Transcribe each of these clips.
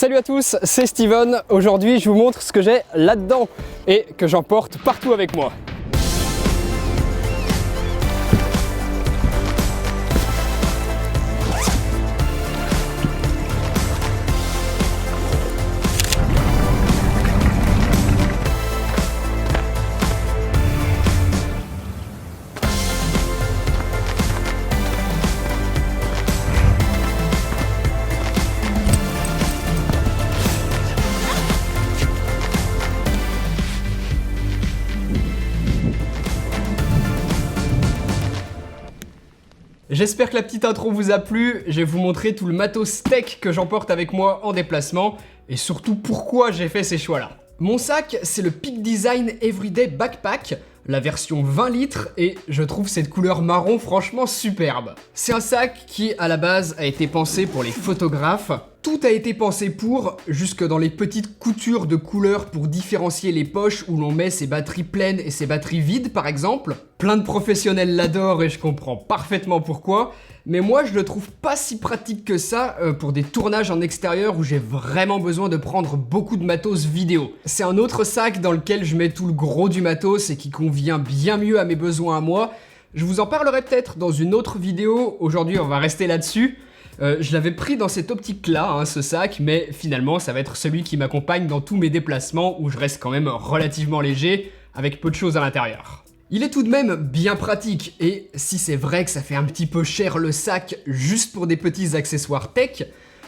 Salut à tous, c'est Steven. Aujourd'hui, je vous montre ce que j'ai là-dedans et que j'emporte partout avec moi. J'espère que la petite intro vous a plu, je vais vous montrer tout le matos tech que j'emporte avec moi en déplacement et surtout pourquoi j'ai fait ces choix-là. Mon sac, c'est le Peak Design Everyday Backpack, la version 20 litres et je trouve cette couleur marron franchement superbe. C'est un sac qui à la base a été pensé pour les photographes. Tout a été pensé pour, jusque dans les petites coutures de couleurs pour différencier les poches où l'on met ses batteries pleines et ses batteries vides par exemple. Plein de professionnels l'adorent et je comprends parfaitement pourquoi, mais moi je le trouve pas si pratique que ça pour des tournages en extérieur où j'ai vraiment besoin de prendre beaucoup de matos vidéo. C'est un autre sac dans lequel je mets tout le gros du matos et qui convient bien mieux à mes besoins à moi. Je vous en parlerai peut-être dans une autre vidéo, aujourd'hui on va rester là-dessus. Je l'avais pris dans cette optique-là, ce sac, mais finalement ça va être celui qui m'accompagne dans tous mes déplacements où je reste quand même relativement léger, avec peu de choses à l'intérieur. Il est tout de même bien pratique, et si c'est vrai que ça fait un petit peu cher le sac juste pour des petits accessoires tech,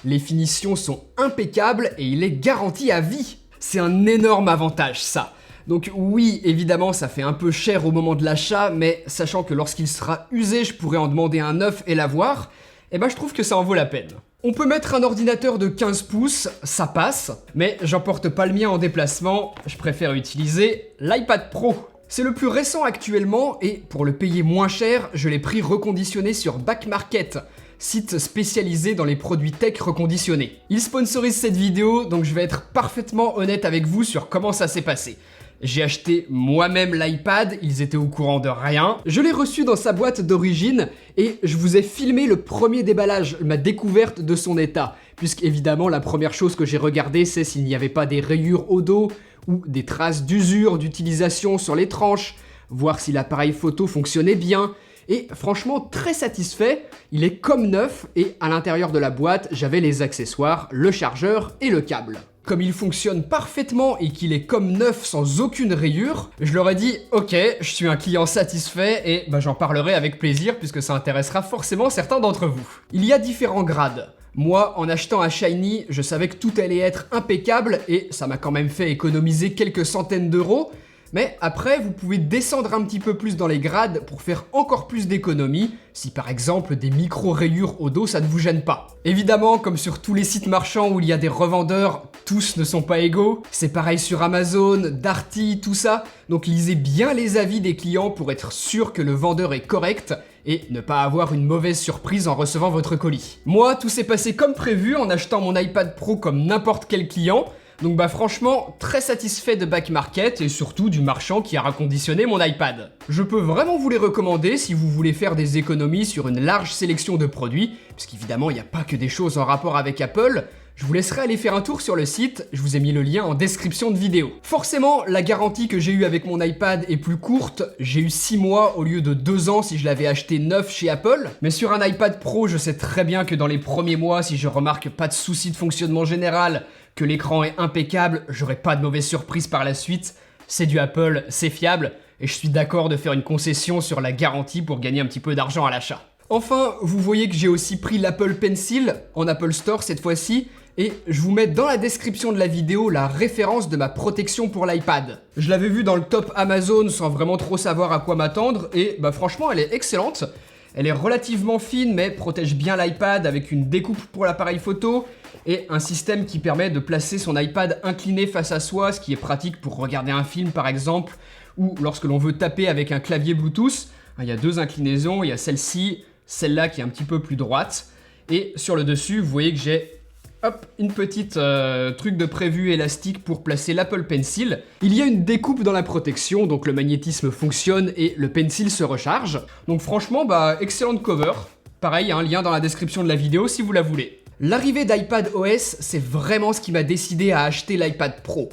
les finitions sont impeccables et il est garanti à vie. C'est un énorme avantage ça. Donc oui, évidemment ça fait un peu cher au moment de l'achat, mais sachant que lorsqu'il sera usé je pourrais en demander un neuf et l'avoir, et je trouve que ça en vaut la peine. On peut mettre un ordinateur de 15 pouces, ça passe, mais j'emporte pas le mien en déplacement, je préfère utiliser l'iPad Pro. C'est le plus récent actuellement et pour le payer moins cher, je l'ai pris reconditionné sur Back Market, site spécialisé dans les produits tech reconditionnés. Il sponsorise cette vidéo, donc je vais être parfaitement honnête avec vous sur comment ça s'est passé. J'ai acheté moi-même l'iPad, ils étaient au courant de rien. Je l'ai reçu dans sa boîte d'origine et je vous ai filmé le premier déballage, ma découverte de son état. Puisqu'évidemment, la première chose que j'ai regardé, c'est s'il n'y avait pas des rayures au dos ou des traces d'usure, d'utilisation sur les tranches, voir si l'appareil photo fonctionnait bien. Et franchement, très satisfait, il est comme neuf et à l'intérieur de la boîte, j'avais les accessoires, le chargeur et le câble. Comme il fonctionne parfaitement et qu'il est comme neuf sans aucune rayure, je leur ai dit ok, je suis un client satisfait et j'en parlerai avec plaisir puisque ça intéressera forcément certains d'entre vous. Il y a différents grades. Moi, en achetant un Shiny, je savais que tout allait être impeccable et ça m'a quand même fait économiser quelques centaines d'euros. Mais après, vous pouvez descendre un petit peu plus dans les grades pour faire encore plus d'économies, si par exemple des micro-rayures au dos ça ne vous gêne pas. Évidemment, comme sur tous les sites marchands où il y a des revendeurs, tous ne sont pas égaux. C'est pareil sur Amazon, Darty, tout ça. Donc lisez bien les avis des clients pour être sûr que le vendeur est correct et ne pas avoir une mauvaise surprise en recevant votre colis. Moi, tout s'est passé comme prévu en achetant mon iPad Pro comme n'importe quel client. Donc franchement, très satisfait de Back Market et surtout du marchand qui a reconditionné mon iPad. Je peux vraiment vous les recommander si vous voulez faire des économies sur une large sélection de produits, puisqu'évidemment il n'y a pas que des choses en rapport avec Apple. Je vous laisserai aller faire un tour sur le site, je vous ai mis le lien en description de vidéo. Forcément, la garantie que j'ai eue avec mon iPad est plus courte, j'ai eu 6 mois au lieu de 2 ans si je l'avais acheté neuf chez Apple. Mais sur un iPad Pro, je sais très bien que dans les premiers mois, si je remarque pas de soucis de fonctionnement général, que l'écran est impeccable, j'aurai pas de mauvaise surprise par la suite. C'est du Apple, c'est fiable, et je suis d'accord de faire une concession sur la garantie pour gagner un petit peu d'argent à l'achat. Enfin, vous voyez que j'ai aussi pris l'Apple Pencil, en Apple Store cette fois-ci, et je vous mets dans la description de la vidéo la référence de ma protection pour l'iPad. Je l'avais vue dans le top Amazon sans vraiment trop savoir à quoi m'attendre, et franchement elle est excellente. Elle est relativement fine mais protège bien l'iPad avec une découpe pour l'appareil photo et un système qui permet de placer son iPad incliné face à soi, ce qui est pratique pour regarder un film par exemple, ou lorsque l'on veut taper avec un clavier Bluetooth. Il y a 2 inclinaisons, il y a celle-ci, celle-là qui est un petit peu plus droite, et sur le dessus vous voyez que j'ai une petite truc de prévu élastique pour placer l'Apple Pencil. Il y a une découpe dans la protection, donc le magnétisme fonctionne et le pencil se recharge. Donc franchement, excellente cover. Pareil, un lien dans la description de la vidéo si vous la voulez. L'arrivée d'iPadOS, c'est vraiment ce qui m'a décidé à acheter l'iPad Pro.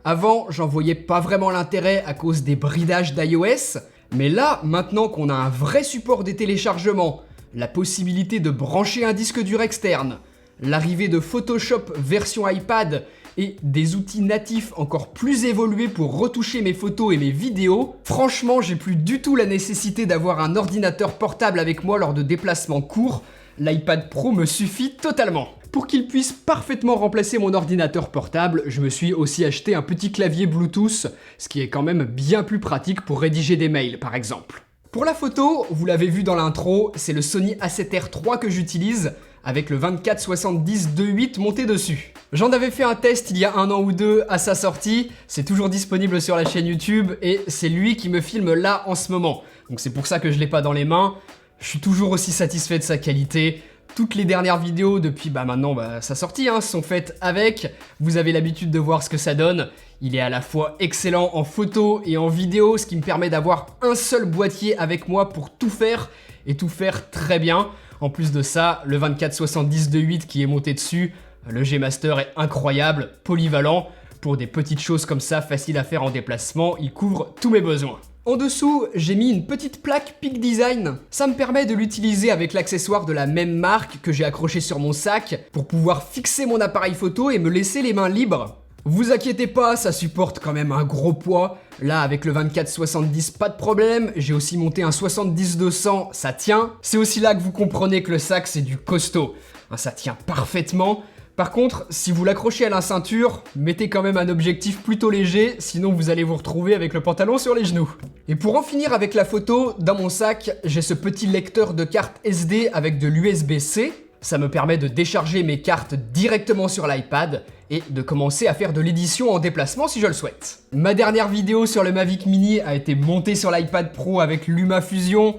Avant, j'en voyais pas vraiment l'intérêt à cause des bridages d'iOS, mais là, maintenant qu'on a un vrai support des téléchargements, la possibilité de brancher un disque dur externe, l'arrivée de Photoshop version iPad et des outils natifs encore plus évolués pour retoucher mes photos et mes vidéos, franchement, j'ai plus du tout la nécessité d'avoir un ordinateur portable avec moi lors de déplacements courts. L'iPad Pro me suffit totalement. Pour qu'il puisse parfaitement remplacer mon ordinateur portable, je me suis aussi acheté un petit clavier Bluetooth, ce qui est quand même bien plus pratique pour rédiger des mails par exemple. Pour la photo, vous l'avez vu dans l'intro, c'est le Sony A7R III que j'utilise, avec le 24-70-2.8 monté dessus. J'en avais fait un test il y a 1 an ou 2 à sa sortie, c'est toujours disponible sur la chaîne YouTube et c'est lui qui me filme là en ce moment. Donc c'est pour ça que je l'ai pas dans les mains. Je suis toujours aussi satisfait de sa qualité. Toutes les dernières vidéos depuis maintenant sa sortie sont faites avec. Vous avez l'habitude de voir ce que ça donne. Il est à la fois excellent en photo et en vidéo, ce qui me permet d'avoir un seul boîtier avec moi pour tout faire et tout faire très bien. En plus de ça, le 24-70-2.8 qui est monté dessus, le G-Master est incroyable, polyvalent. Pour des petites choses comme ça, faciles à faire en déplacement, il couvre tous mes besoins. En dessous, j'ai mis une petite plaque Peak Design. Ça me permet de l'utiliser avec l'accessoire de la même marque que j'ai accroché sur mon sac pour pouvoir fixer mon appareil photo et me laisser les mains libres. Vous inquiétez pas, ça supporte quand même un gros poids. Là, avec le 24-70, pas de problème. J'ai aussi monté un 70-200, ça tient. C'est aussi là que vous comprenez que le sac, c'est du costaud. Ça tient parfaitement. Par contre, si vous l'accrochez à la ceinture, mettez quand même un objectif plutôt léger, sinon vous allez vous retrouver avec le pantalon sur les genoux. Et pour en finir avec la photo, dans mon sac, j'ai ce petit lecteur de carte SD avec de l'USB-C. Ça me permet de décharger mes cartes directement sur l'iPad et de commencer à faire de l'édition en déplacement si je le souhaite. Ma dernière vidéo sur le Mavic Mini a été montée sur l'iPad Pro avec LumaFusion.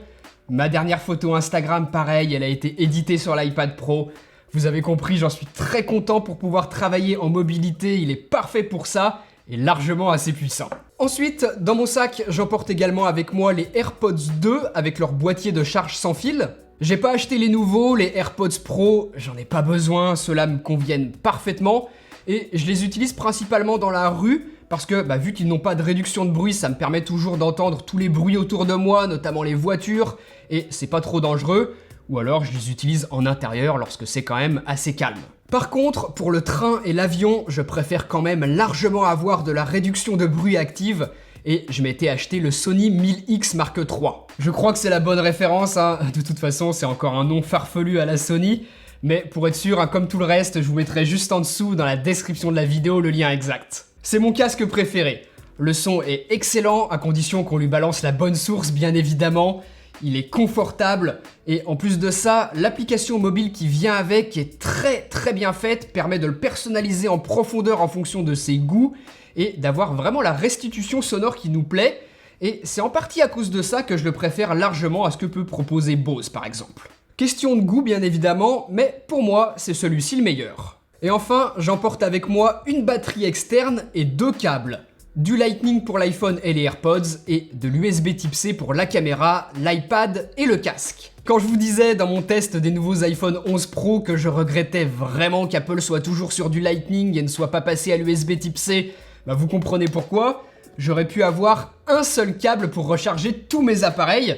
Ma dernière photo Instagram, pareil, elle a été éditée sur l'iPad Pro. Vous avez compris, j'en suis très content pour pouvoir travailler en mobilité, il est parfait pour ça et largement assez puissant. Ensuite, dans mon sac, j'emporte également avec moi les AirPods 2 avec leur boîtier de charge sans fil. J'ai pas acheté les nouveaux, les AirPods Pro, j'en ai pas besoin, ceux-là me conviennent parfaitement et je les utilise principalement dans la rue parce que vu qu'ils n'ont pas de réduction de bruit, ça me permet toujours d'entendre tous les bruits autour de moi, notamment les voitures, et c'est pas trop dangereux. Ou alors je les utilise en intérieur lorsque c'est quand même assez calme. Par contre, pour le train et l'avion, je préfère quand même largement avoir de la réduction de bruit active et je m'étais acheté le Sony 1000X Mark III. Je crois que c'est la bonne référence, de toute façon c'est encore un nom farfelu à la Sony, mais pour être sûr, comme tout le reste, je vous mettrai juste en dessous dans la description de la vidéo le lien exact. C'est mon casque préféré. Le son est excellent à condition qu'on lui balance la bonne source bien évidemment. Il est confortable et en plus de ça, l'application mobile qui vient avec, qui est très bien faite, permet de le personnaliser en profondeur en fonction de ses goûts et d'avoir vraiment la restitution sonore qui nous plaît. Et c'est en partie à cause de ça que je le préfère largement à ce que peut proposer Bose par exemple. Question de goût bien évidemment, mais pour moi, c'est celui-ci le meilleur. Et enfin, j'emporte avec moi une batterie externe et 2 câbles. Du Lightning pour l'iPhone et les AirPods et de l'USB Type C pour la caméra, l'iPad et le casque. Quand je vous disais dans mon test des nouveaux iPhone 11 Pro que je regrettais vraiment qu'Apple soit toujours sur du Lightning et ne soit pas passé à l'USB Type C, vous comprenez pourquoi. J'aurais pu avoir un seul câble pour recharger tous mes appareils.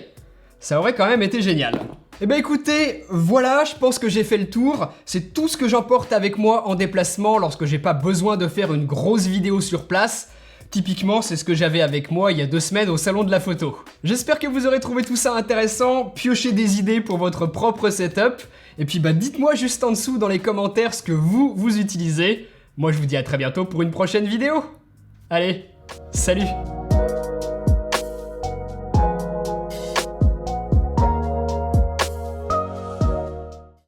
Ça aurait quand même été génial. Écoutez, voilà, je pense que j'ai fait le tour. C'est tout ce que j'emporte avec moi en déplacement lorsque j'ai pas besoin de faire une grosse vidéo sur place. Typiquement, c'est ce que j'avais avec moi il y a 2 semaines au salon de la photo. J'espère que vous aurez trouvé tout ça intéressant, piochez des idées pour votre propre setup, et puis dites-moi juste en dessous dans les commentaires ce que vous utilisez. Moi je vous dis à très bientôt pour une prochaine vidéo. Allez, salut!